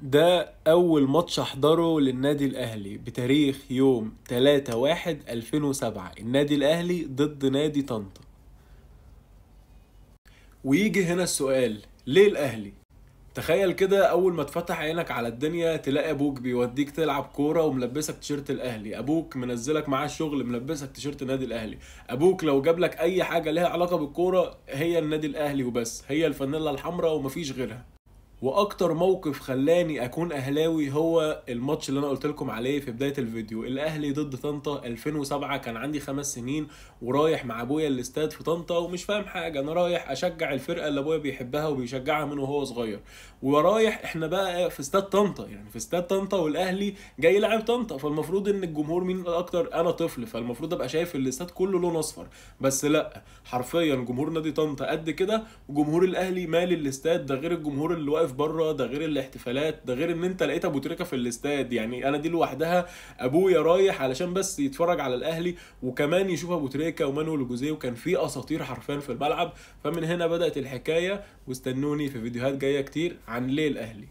ده أول ماتش أحضره للنادي الأهلي بتاريخ يوم 3/1/2007. النادي الأهلي ضد نادي طنطا. ويجي هنا السؤال، ليه الأهلي؟ تخيل كده أول ما تفتح عينك على الدنيا تلاقي أبوك بيوديك تلعب كورة وملبسك تيشيرت الأهلي، أبوك منزلك معاه الشغل ملبسك تيشيرت النادي الأهلي، أبوك لو جاب لك أي حاجة ليها علاقة بالكورة هي النادي الأهلي وبس، هي الفانيلا الحمراء ومفيش غيرها. واكتر موقف خلاني اكون اهلاوي هو الماتش اللي انا قلت لكم عليه في بدايه الفيديو، الاهلي ضد طنطا 2007. كان عندي 5 سنين ورايح مع ابويا الاستاد في طنطا ومش فاهم حاجه، انا رايح اشجع الفرقه اللي ابويا بيحبها وبيشجعها من وهو صغير. ورايح احنا بقى في استاد طنطا، يعني في استاد طنطا والاهلي جاي يلعب طنطا، فالمفروض ان الجمهور مين الاكتر؟ انا طفل، فالمفروض ابقى شايف الاستاد كله لون اصفر. بس لا، حرفيا جمهور نادي طنطا قد كده وجمهور الاهلي مالي الاستاد، ده غير الجمهور اللي واقف بره، ده غير الاحتفالات، ده غير ان انت لقيت ابو تريكه في الاستاد. يعني انا دي لوحدها ابويا رايح علشان بس يتفرج على الاهلي وكمان يشوف ابو تريكه ومانويل جوزيه، وكان في اساطير حرفيا في الملعب. فمن هنا بدات الحكايه، واستنوني في فيديوهات جايه كتير عن ليه الاهلي.